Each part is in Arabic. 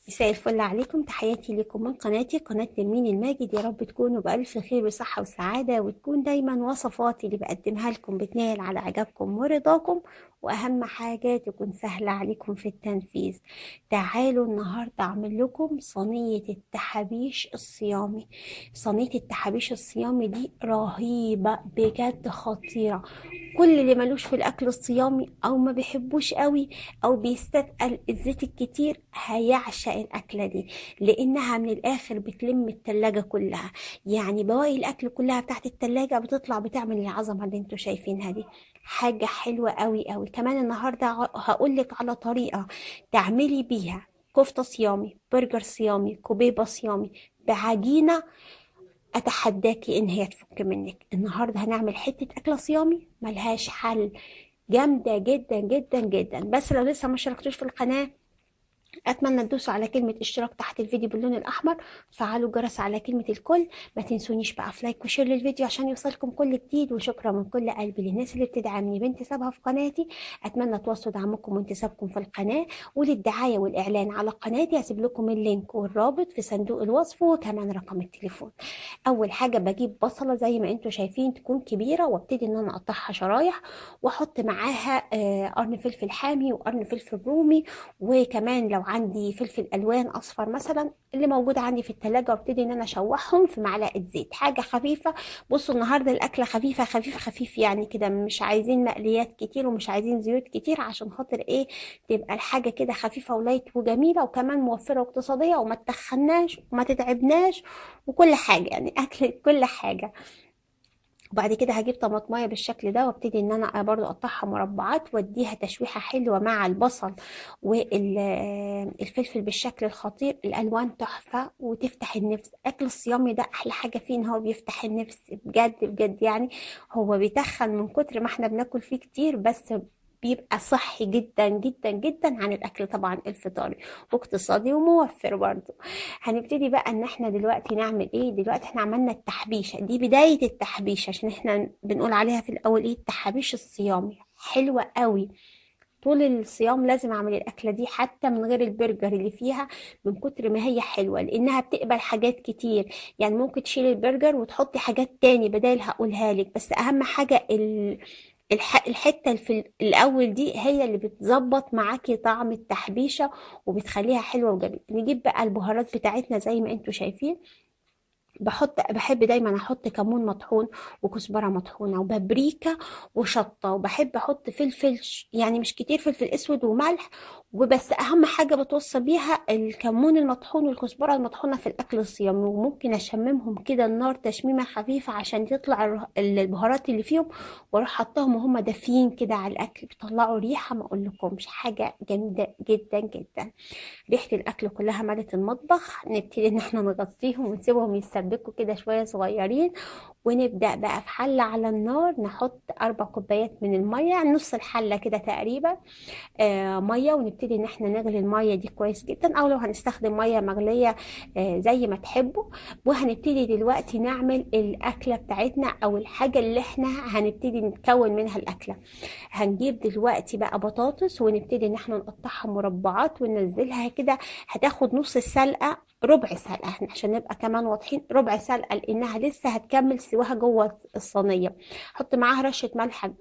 مساء الفل عليكم، تحياتي لكم من قناة نرمين الماجد. يا رب تكونوا بألف خير وصحة وسعادة، وتكون دايما وصفاتي اللي بقدمها لكم بتنال على إعجابكم ورضاكم، وأهم حاجة تكون سهلة عليكم في التنفيذ. تعالوا النهاردة أعمل لكم صينية التحابيش الصيامي. صينية التحابيش الصيامي دي رهيبة بجد، خطيرة. كل اللي ملوش في الأكل الصيامي أو ما بيحبوش قوي او بيستثقل الزيت الكتير هيعشق الاكله دي، لانها من الاخر بتلم التلاجة كلها. يعني بواقي الاكل كلها بتاعت التلاجة بتطلع بتعمل العظمه اللي انتوا شايفينها دي. حاجه حلوه قوي قوي. كمان النهارده هقولك على طريقه تعملي بيها كفته صيامي، برجر صيامي، كوبيبه صيامي، بعجينه اتحداكي ان هي تفك منك. النهارده هنعمل حته اكله صيامي ملهاش حل، جامدة جدا جدا جدا. بس لو لسه ما اشتركتوش في القناة، اتمنى تدوسوا على كلمة اشتراك تحت الفيديو باللون الاحمر، فعلوا الجرس على كلمة الكل. ما تنسونيش بقى في لايك وشير للفيديو عشان يوصلكم كل جديد. وشكرا من كل قلبي للناس اللي بتدعمني بانتسابها في قناتي. اتمنى توصلوا دعمكم وانتسابكم في القناة. وللدعاية والاعلان على قناتي هسيب لكم اللينك والرابط في صندوق الوصف، وكمان رقم التليفون. اول حاجة بجيب بصلة زي ما انتوا شايفين تكون كبيرة، وابتدي ان انا اقطعها شرايح، واحط معاها قرن فلفل حامي وقرن فلفل رومي، وكمان لو عندي فلفل الوان اصفر مثلا اللي موجود عندي في التلاجة، وابتدي ان انا اشوحهم في معلقه زيت، حاجه خفيفه. بصوا النهارده الاكله خفيفه، خفيف خفيف يعني كده، مش عايزين مقليات كتير ومش عايزين زيوت كتير، عشان خاطر ايه؟ تبقى الحاجه كده خفيفه ولايت وجميله، وكمان موفره واقتصاديه، وما تتخناش وما تتعبناش، وكل حاجه يعني اكل كل حاجه. وبعد كده هجيب طماطمايه بالشكل ده، وابتدي ان انا برضو اقطعها مربعات، واديها تشويحه حلوه مع البصل والفلفل بالشكل الخطير. الالوان تحفه وتفتح النفس. اكل الصيامي ده احلى حاجه فيه ان هو بيفتح النفس بجد بجد يعني. هو بيتخن من كتر ما احنا بناكل فيه كتير، بس بيبقى صحي جدا جدا جدا عن الاكل طبعا الفطاري، واقتصادي وموفر برضه. هنبتدي بقى ان احنا دلوقتي نعمل ايه. دلوقتي احنا عملنا التحبيشه دي، بدايه التحبيشه، عشان احنا بنقول عليها في الاول ايه؟ التحابيش الصيامي حلوه قوي. طول الصيام لازم اعمل الاكله دي حتى من غير البرجر اللي فيها، من كتر ما هي حلوه، لانها بتقبل حاجات كتير. يعني ممكن تشيلي البرجر وتحطي حاجات تاني بدال، هقولها لك. بس اهم حاجه الحته اللي في الاول دي هي اللي بتظبط معاكي طعم التحبيشه، وبتخليها حلوه وجميله. نجيب بقى البهارات بتاعتنا زي ما انتوا شايفين. بحب دايما احط كمون مطحون، وكزبره مطحونه، وبابريكا، وشطه، وبحب احط فلفل يعني مش كتير، فلفل اسود وملح وبس. اهم حاجه بتوصى بيها الكمون المطحون والكزبره المطحونه في الاكل الصيامي، وممكن اشممهم كده النار تشميمه خفيفه عشان تطلع البهارات اللي فيهم، واروح حطاهم وهم دافيين كده على الاكل، بيطلعوا ريحه ما اقولكمش، حاجه جامده جدا جدا. ريحة الأكل كلها ملت المطبخ. نبتدي إن احنا نغطيهم ونسيبهم يتسبكوا كده شوية صغيرين، ونبدأ بقى في حلة على النار نحط 4 كوبايات من المية، يعني نص الحلة كده تقريبا مية. ونبتدي إن احنا نغلي المية دي كويس جدا، أو لو هنستخدم مية مغلية زي ما تحبوا. وهنبتدي دلوقتي نعمل الأكلة بتاعتنا، أو الحاجة اللي احنا هنبتدي نكون منها الأكلة. هنجيب دلوقتي بقى بطاطس، ونبتدي ان احنا نقطعها مربعات وننزلها كده. هتاخد نص سلقة، ربع سلقة، احنا عشان نبقى كمان واضحين، ربع سلقة، لانها لسه هتكمل سواها جوه الصينية. حط معاها رشة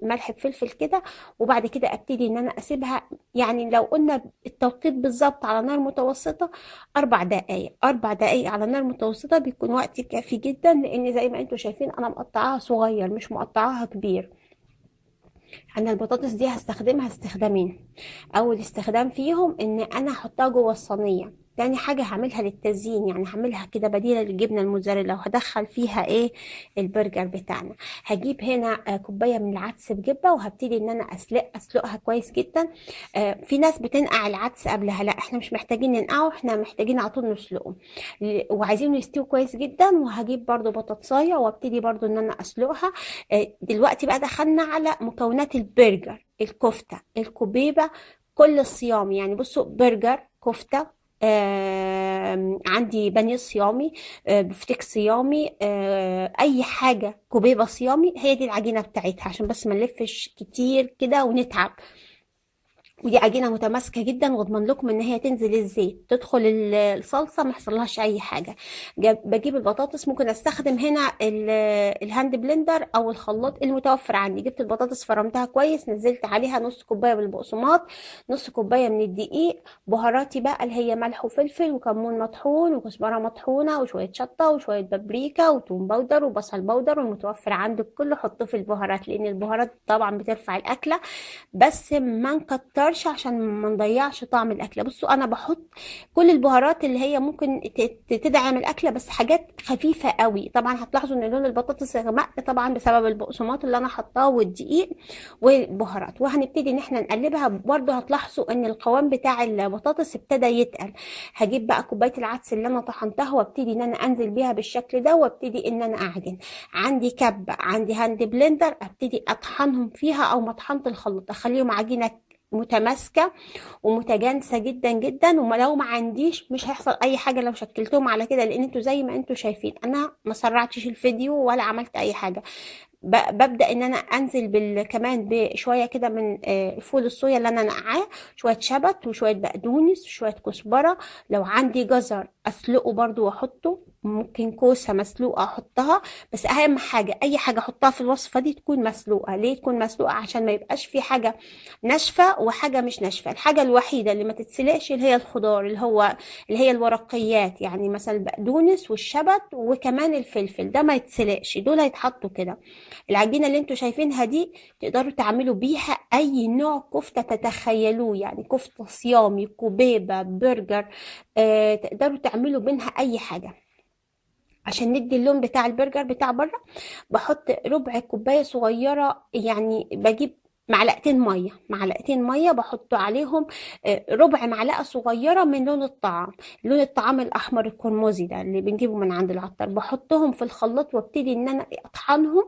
ملح بفلفل كده. وبعد كده ابتدي ان انا اسيبها، يعني لو قلنا التوقيت بالظبط على نار متوسطة 4 دقايق. 4 دقايق على نار متوسطة بيكون وقت كافي جدا، لان زي ما انتوا شايفين انا مقطعاها صغير مش مقطعاها كبير. انا البطاطس دي هستخدمها استخدامين. اول استخدام فيهم ان انا احطها جوه الصينيه. تاني حاجة هعملها للتزيين، يعني هعملها كده بديلة للجبنة الموتزاريلا، وهدخل فيها ايه؟ البرجر بتاعنا. هجيب هنا كوباية من العدس بجبة، وهبتدي ان انا اسلقها كويس جدا. في ناس بتنقع العدس قبلها، لا احنا مش محتاجين ننقعه، احنا محتاجين على طول نسلقه. وعايزين يستوي كويس جدا. وهجيب برضو بطاطساية، وابتدي برضو ان انا اسلقها. دلوقتي بقى دخلنا على مكونات البرجر: الكفتة، الكبيبة، كل الصيام. يعني بصوا، برجر، كفتة، عندي بانيه صيامي، بفتيك صيامي، اي حاجة كبيبة صيامي. هي دي العجينة بتاعتها، عشان بس ما نلفش كتير كده ونتعب. ودي عجينه متماسكه جدا، واضمن لكم ان هي تنزل الزيت تدخل الصلصه ما يحصلهاش اي حاجه. بجيب البطاطس، ممكن استخدم هنا الهاند بلندر او الخلاط المتوفر عندي. جبت البطاطس فرمتها كويس، نزلت عليها نص كوبايه من البقسماط، نص كوبايه من الدقيق، بهاراتي بقى اللي هي ملح وفلفل وكمون مطحون وكزبره مطحونه وشويه شطه وشويه بابريكا وتوم باودر وبصل باودر، والمتوفر عندك كله حطه في البهارات، لان البهارات طبعا بترفع الاكله، بس ما نكترش عشان ما نضيعش طعم الاكله. بصوا انا بحط كل البهارات اللي هي ممكن تدعم الاكله، بس حاجات خفيفه قوي. طبعا هتلاحظوا ان لون البطاطس غمق طبعا بسبب البقسماط اللي انا حطاه والدقيق والبهارات. وهنبتدي ان احنا نقلبها. برضو هتلاحظوا ان القوام بتاع البطاطس ابتدى يتقل. هجيب بقى كوبايه العدس اللي انا طحنتها وابتدي ان انا انزل بيها بالشكل ده، وابتدي ان انا اعجن. عندي كبه، عندي هاند بلندر، ابتدي اطحنهم فيها او مطحنه الخلاط، اخليهم عجينه متماسكه ومتجانسه جدا جدا. ولو ما عنديش مش هيحصل اي حاجه لو شكلتهم على كده، لان انتوا زي ما انتوا شايفين انا ما سرعتش الفيديو ولا عملت اي حاجه. ببدأ ان انا انزل كمان بشويه كده من فول الصويا اللي انا نقعاه، شويه شبت وشويه بقدونس وشويه كزبره. لو عندي جزر اسلقه برضو واحطه، ممكن كوسه مسلوقه احطها. بس اهم حاجه اي حاجه احطها في الوصفه دي تكون مسلوقه. ليه تكون مسلوقه؟ عشان ما يبقاش في حاجه ناشفه وحاجه مش ناشفه. الحاجه الوحيده اللي ما تتسلقش اللي هي الخضار، اللي هي الورقيات، يعني مثلا البقدونس والشبت وكمان الفلفل، ده ما يتسلقش، دول هيتحطوا كده. العجينة اللي انتوا شايفينها دي تقدروا تعملوا بيها اي نوع كفتة تتخيلوه، يعني كفتة صيامي، كوبيبة، برجر، تقدروا تعملوا منها اي حاجة. عشان ندي اللون بتاع البرجر بتاع بره، بحط ربع كوباية صغيرة، يعني بجيب معلقتين مية بحط عليهم ربع معلقة صغيرة من لون الطعام، لون الطعام الأحمر القرمزي ده اللي بنجيبه من عند العطار. بحطهم في الخلاط وابتدي ان انا اطحنهم.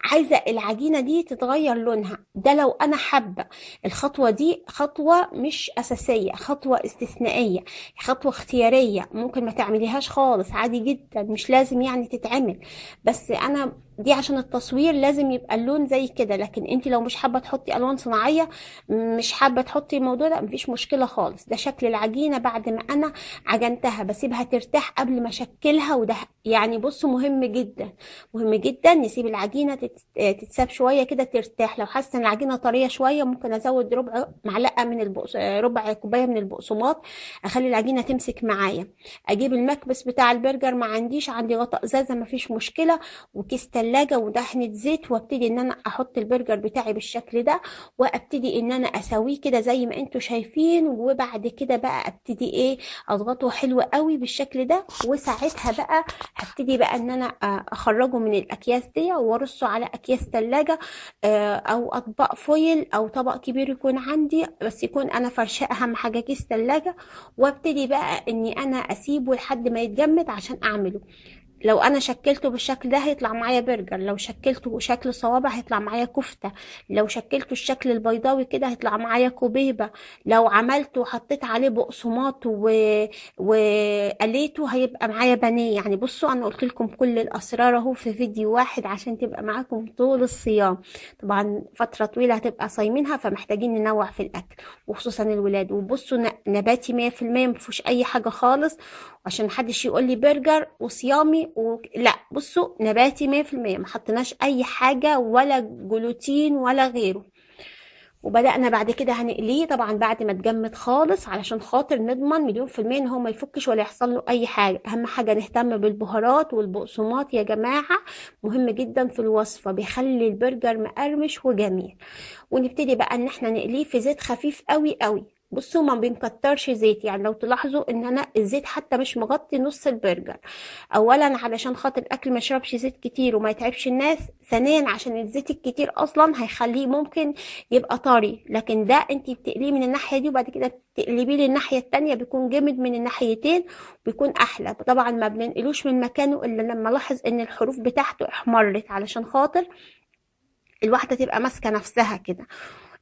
عايزة العجينة دي تتغير لونها، ده لو انا حابة. الخطوة دي خطوة مش أساسية، خطوة استثنائية، خطوة اختيارية، ممكن ما تعمليهاش خالص عادي جدا، مش لازم يعني تتعمل. بس انا دي عشان التصوير لازم يبقى اللون زي كده. لكن انت لو مش حابة تحطي الوان صناعية، مش حابة تحطي الموضوع ده، مفيش مشكلة خالص. ده شكل العجينة بعد ما انا عجنتها، بسيبها ترتاح قبل ما اشكلها. وده يعني بصوا مهم جدا، مهم جدا نسيب العجينة تتساب شوية كده ترتاح. لو حاسة ان العجينة طرية شوية ممكن ازود ربع معلقة من ربع كوباية من البقسماط، اخلي العجينه تمسك معايا. اجيب المكبس بتاع البرجر، ما عنديش، عندي غطاء ازازه ما فيش مشكله، وكيس تلاجة ودهنه زيت، وابتدي ان انا احط البرجر بتاعي بالشكل ده، وابتدي ان انا اسويه كده زي ما انتوا شايفين. وبعد كده بقى ابتدي ايه، اضغطه حلو قوي بالشكل ده. وساعتها بقى هبتدي بقى ان انا اخرجه من الاكياس دي وارصه على اكياس تلاجة، او اطباق فويل او طبق كبير يكون عندي، بس يكون انا فرشاه اهم حاجه كيس تلاجة. وابتدي بقى اني انا اسيبه لحد ما يتجمد عشان اعمله. لو انا شكلته بالشكل ده هيطلع معايا برجر، لو شكلته شكل صوابع هيطلع معايا كفتة، لو شكلته الشكل البيضاوي كده هيطلع معايا كوبيبة، لو عملته وحطيت عليه بقسماط وقليته هيبقى معايا بانيه. يعني بصوا انا قلت لكم كل الاسرار اهو في فيديو واحد عشان تبقى معاكم طول الصيام. طبعا فترة طويلة هتبقى صايمينها، فمحتاجين ننوع في الاكل، وخصوصا الولاد. وبصوا نباتي 100%، مفيهوش اي حاجة خالص، عشان محدش يقول لي برجر وصيامي لا، بصوا نباتي 100%، ما حطيناش اي حاجة ولا جلوتين ولا غيره. وبدأنا بعد كده هنقليه طبعا بعد ما اتجمد خالص، علشان خاطر نضمن مليون في المية ان هو ما يفكش ولا يحصل له اي حاجة. اهم حاجة نهتم بالبهارات والبقسماط يا جماعة، مهم جدا في الوصفة، بيخلي البرجر مقرمش وجميل. ونبتدي بقى ان احنا نقليه في زيت خفيف قوي قوي. بصوا ما بنكترش زيت، يعني لو تلاحظوا ان انا الزيت حتى مش مغطي نص البرجر. اولا علشان خاطر الاكل ما يشربش زيت كتير وما يتعبش الناس، ثانيا عشان الزيت الكتير اصلا هيخليه ممكن يبقى طري، لكن ده انت بتقليه من الناحيه دي وبعد كده تقلبيه للناحيه التانية، بيكون جامد من الناحيتين، بيكون احلى. طبعا ما بننقلوش من مكانه الا لما لاحظ ان الحروف بتاعته احمرت، علشان خاطر الواحده تبقى ماسكه نفسها كده.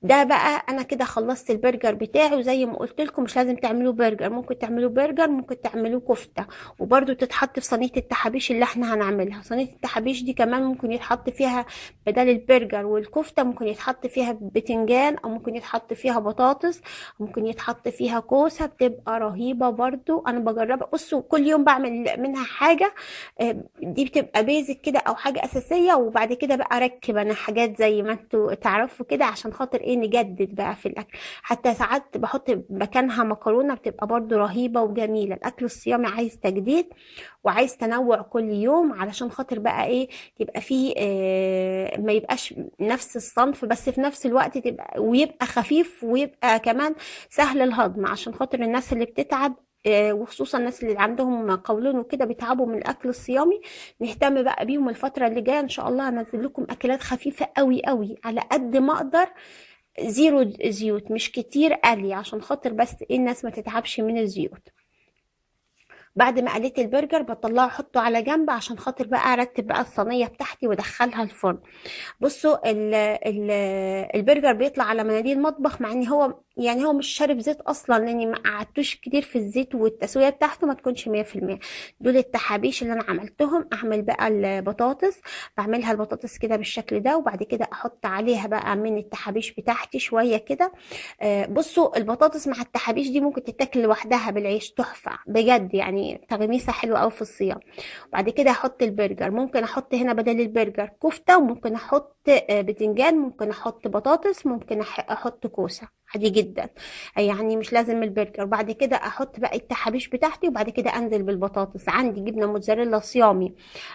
ده بقى انا كده خلصت البرجر بتاعي. وزي ما قلت لكم مش لازم تعملوه برجر، ممكن تعملوه برجر، ممكن تعملوه كفتة، وبرده تتحط في صينية التحابيش اللي احنا هنعملها. صينية التحابيش دي كمان ممكن يتحط فيها بدل البرجر والكفتة، ممكن يتحط فيها بتنجان، او ممكن يتحط فيها بطاطس، ممكن يتحط فيها كوسة، بتبقى رهيبة برضو. انا بجربها، بصوا كل يوم بعمل منها حاجة. دي بتبقى بيزك كده او حاجة اساسية، وبعد كده بقى اركب انا حاجات زي ما انتوا تعرفوا كده، عشان خاطر ايه نجدد بقى في الاكل. حتى ساعات بحط مكانها مكرونة، بتبقى برضو رهيبة وجميلة. الاكل الصيامي عايز تجديد وعايز تنوع كل يوم، علشان خاطر بقى ايه، تبقى فيه ما يبقاش نفس الصنف، بس في نفس الوقت تبقى ويبقى خفيف، ويبقى كمان سهل الهضم، عشان خاطر الناس اللي بتتعب، وخصوصا الناس اللي عندهم قولون وكده بيتعبوا من الاكل الصيامي. نهتم بقى بيهم الفتره اللي جايه ان شاء الله. هنزل لكم اكلات خفيفه قوي قوي على قد ما اقدر، زيرو زيوت، مش كتير قلي، عشان خاطر بس ايه الناس ما تتعبش من الزيوت. بعد ما قليت البرجر بطلعه احطه على جنب، عشان خاطر بقى ارتب بقى الصينيه بتاعتي وادخلها الفرن. بصوا ال البرجر بيطلع على مناديل مطبخ، مع ان هو يعني هو مش شارب زيت اصلا، لاني ما قعدتوش كتير في الزيت، والتسويه بتاعته ما تكونش 100%. دول التحابيش اللي انا عملتهم. اعمل بقى البطاطس، بعملها البطاطس كده بالشكل ده، وبعد كده احط عليها بقى من التحابيش بتاعتي شويه كده. بصوا البطاطس مع التحابيش دي ممكن تتاكل لوحدها بالعيش، تحفه بجد يعني، تغميسه حلوه قوي في الصيام. بعد كده احط البرجر، ممكن احط هنا بدل البرجر كفتة، وممكن احط بتنجان، ممكن احط بطاطس، ممكن احط كوسة عادي جدا، يعني مش لازم البرجر. بعد كده احط بقى التحابيش بتاعتي، وبعد كده انزل بالبطاطس. عندي جبنة موتزاريلا صيامي،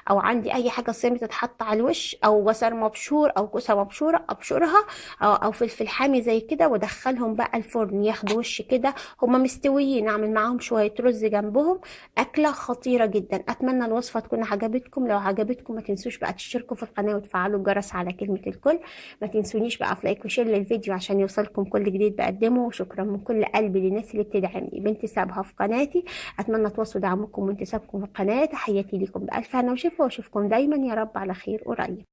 او عندي اي حاجة صيامي تتحط على الوش، او بصل مبشور، او كوسة مبشورة ابشرها، او فلفل حامي زي كده، وادخلهم بقى الفرن ياخدوا وش كده. هما مستويين، اعمل معاهم شوية رز جنبهم. أكلة خطيرة جدا. أتمنى الوصفة تكون عجبتكم. لو عجبتكم ما تنسوش بقى تشتركوا في القناة وتفعلوا الجرس على كلمة الكل. ما تنسونيش بقى في لايك وشير للفيديو عشان يوصلكم كل جديد بقدمه. وشكرا من كل قلبي للناس اللي بتدعمني بانتسابها في قناتي. أتمنى تواصلوا دعمكم وانتسابكم في القناة. تحياتي لكم بألف هنا وشفا، وأشوفكم دايما يا رب على خير قريب.